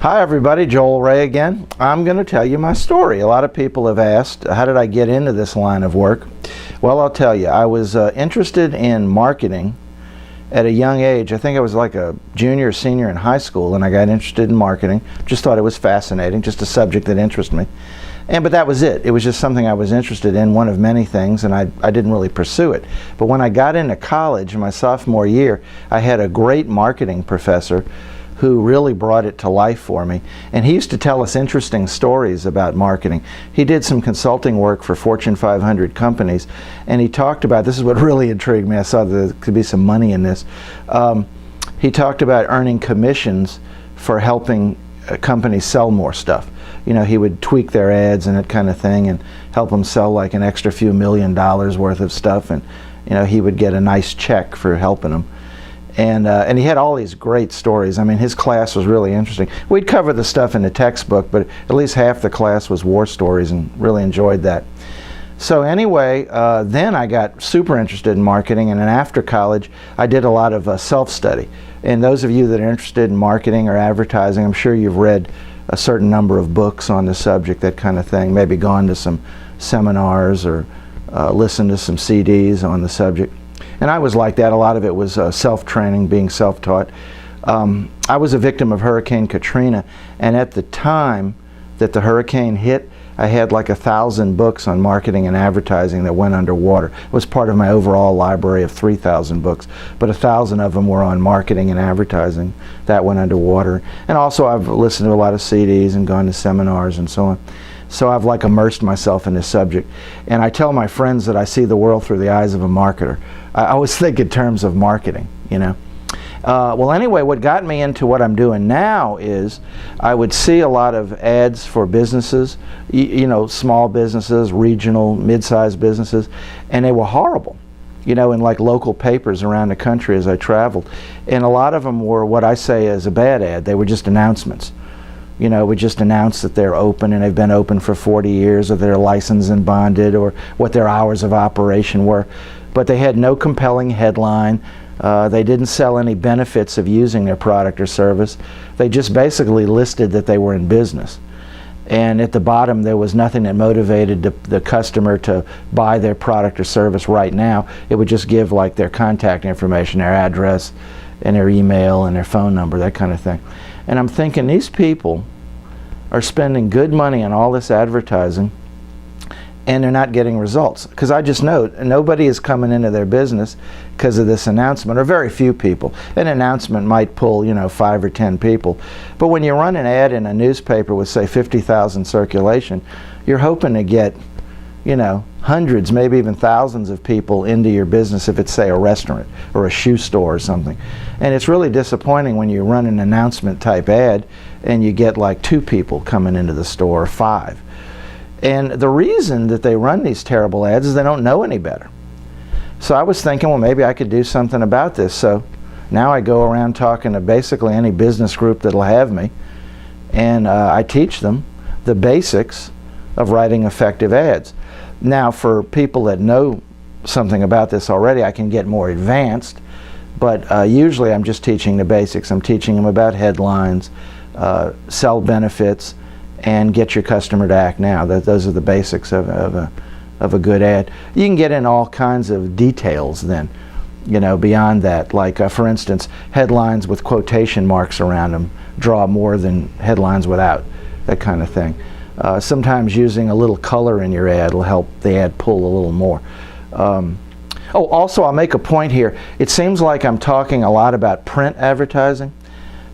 Hi everybody, Joel Ray again. I'm going to tell you my story. A lot of people have asked, how did I get into this line of work? Well, I'll tell you. I was interested in marketing at a young age. I think I was like a junior or senior in high school, and I got interested in marketing. Just thought it was fascinating, just a subject that interested me. But that was it. It was just something I was interested in, one of many things, and I didn't really pursue it. But when I got into college, my sophomore year, I had a great marketing professor who really brought it to life for me. And he used to tell us interesting stories about marketing. He did some consulting work for Fortune 500 companies, and he talked about, this is what really intrigued me, I saw that there could be some money in this. He talked about earning commissions for helping companies sell more stuff. You know, he would tweak their ads and that kind of thing and help them sell like an extra few $1 million worth of stuff, and you know, he would get a nice check for helping them. And he had all these great stories. I mean, his class was really interesting. We'd cover the stuff in the textbook, but at least half the class was war stories, and really enjoyed that. So anyway, then I got super interested in marketing, and then after college, I did a lot of self-study. And those of you that are interested in marketing or advertising, I'm sure you've read a certain number of books on the subject, that kind of thing, maybe gone to some seminars or listened to some CDs on the subject. And I was like that. A lot of it was self-training, being self-taught. I was a victim of Hurricane Katrina, and at the time that the hurricane hit, I had like 1,000 books on marketing and advertising that went underwater. It was part of my overall library of 3,000 books, but 1,000 of them were on marketing and advertising. That went underwater. And also I've listened to a lot of CDs and gone to seminars and so on. So I've like immersed myself in this subject. And I tell my friends that I see the world through the eyes of a marketer. I always think in terms of marketing, you know. Well, anyway, what got me into what I'm doing now is I would see a lot of ads for businesses, you know, small businesses, regional, mid-sized businesses, and they were horrible, you know, in like local papers around the country as I traveled. And a lot of them were what I say is a bad ad. They were just announcements. You know, we just announce that they're open and they've been open for 40 years, or they're licensed and bonded, or what their hours of operation were. But they had no compelling headline. They didn't sell any benefits of using their product or service. They just basically listed that they were in business. And at the bottom, there was nothing that motivated the customer to buy their product or service right now. It would just give like their contact information, their address, and their email, and their phone number, that kind of thing. And I'm thinking, these people are spending good money on all this advertising, and they're not getting results. Because I just know nobody is coming into their business because of this announcement, or very few people. An announcement might pull, you know, 5 or 10 people. But when you run an ad in a newspaper with, say, 50,000 circulation, you're hoping to get, you know, hundreds, maybe even thousands of people into your business if it's, say, a restaurant or a shoe store or something. And it's really disappointing when you run an announcement type ad and you get like 2 people coming into the store, or 5. And the reason that they run these terrible ads is they don't know any better. So I was thinking, well, maybe I could do something about this. So now I go around talking to basically any business group that'll have me, and I teach them the basics of writing effective ads. Now, for people that know something about this already, I can get more advanced, but usually I'm just teaching the basics. I'm teaching them about headlines, sell benefits, and get your customer to act now. Those are the basics of a good ad. You can get in all kinds of details then, you know, beyond that. Like, for instance, headlines with quotation marks around them draw more than headlines without, that kind of thing. Sometimes using a little color in your ad will help the ad pull a little more. Oh, also, I'll make a point here. It seems like I'm talking a lot about print advertising.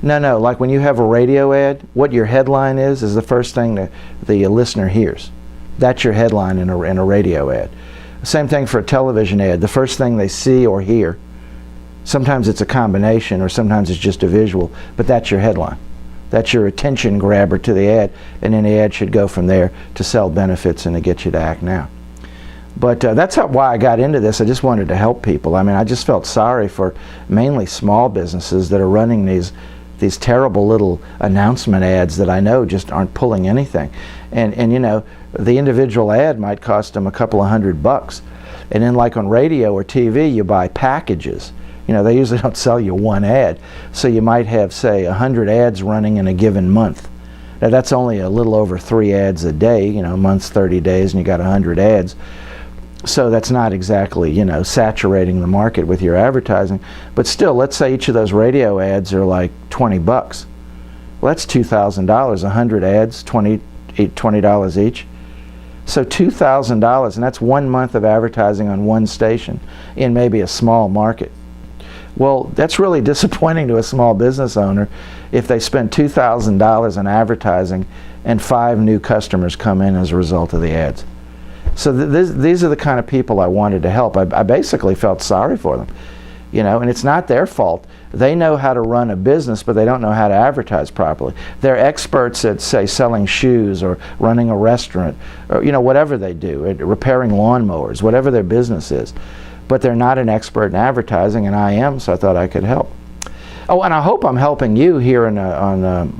No, like when you have a radio ad, what your headline is the first thing that the listener hears. That's your headline in a radio ad. Same thing for a television ad. The first thing they see or hear, sometimes it's a combination or sometimes it's just a visual, but that's your headline. That's your attention grabber to the ad, and then the ad should go from there to sell benefits and to get you to act now. But that's why I got into this. I just wanted to help people. I mean, I just felt sorry for mainly small businesses that are running these terrible little announcement ads that I know just aren't pulling anything. And you know, the individual ad might cost them a couple of $100. And then like on radio or TV, you buy packages. You know, they usually don't sell you one ad. So you might have, say, 100 ads running in a given month. Now that's only a little over 3 ads a day. You know, a month's 30 days and you got 100 ads. So that's not exactly, you know, saturating the market with your advertising. But still, let's say each of those radio ads are like $20. Well, that's $2,000. 100 ads, $20 each. So $2,000, and that's 1 month of advertising on one station in maybe a small market. Well, that's really disappointing to a small business owner if they spend $2,000 in advertising and 5 new customers come in as a result of the ads. So these are the kind of people I wanted to help. I basically felt sorry for them, you know, and it's not their fault. They know how to run a business, but they don't know how to advertise properly. They're experts at, say, selling shoes or running a restaurant or, you know, whatever they do, repairing lawnmowers, whatever their business is. But they're not an expert in advertising, and I am, so I thought I could help. Oh, and I hope I'm helping you here on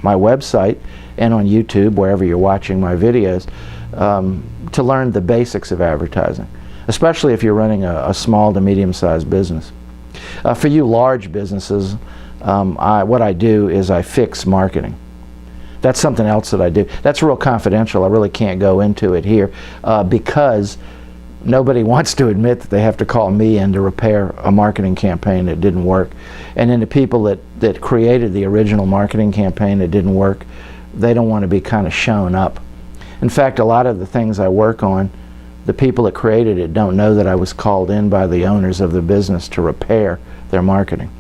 my website and on YouTube, wherever you're watching my videos, to learn the basics of advertising, especially if you're running a small to medium-sized business. For you large businesses, what I do is I fix marketing. That's something else that I do. That's real confidential. I really can't go into it here because nobody wants to admit that they have to call me in to repair a marketing campaign that didn't work. And then the people that created the original marketing campaign that didn't work, they don't want to be kind of shown up. In fact, a lot of the things I work on, the people that created it don't know that I was called in by the owners of the business to repair their marketing.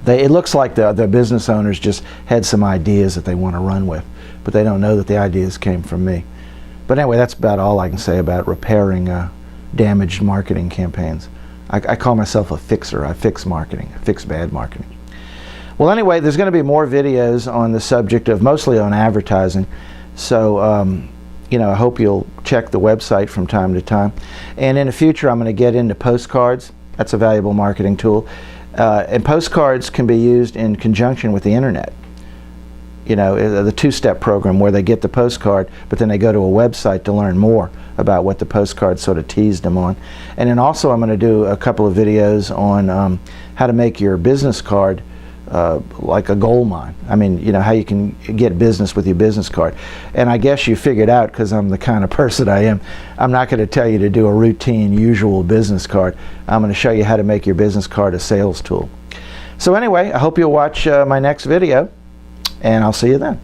It looks like the business owners just had some ideas that they want to run with, but they don't know that the ideas came from me. But anyway, that's about all I can say about repairing damaged marketing campaigns. I call myself a fixer. I fix marketing. I fix bad marketing. Well, anyway, there's going to be more videos on the subject of mostly on advertising. So, you know, I hope you'll check the website from time to time. And in the future, I'm going to get into postcards. That's a valuable marketing tool. And postcards can be used in conjunction with the internet. You know, the two-step program where they get the postcard, but then they go to a website to learn more about what the postcard sort of teased them on. And then also I'm going to do a couple of videos on how to make your business card like a gold mine. I mean, you know, how you can get business with your business card. And I guess you figured out, because I'm the kind of person I am, I'm not going to tell you to do a routine, usual business card. I'm going to show you how to make your business card a sales tool. So anyway, I hope you'll watch my next video, and I'll see you then.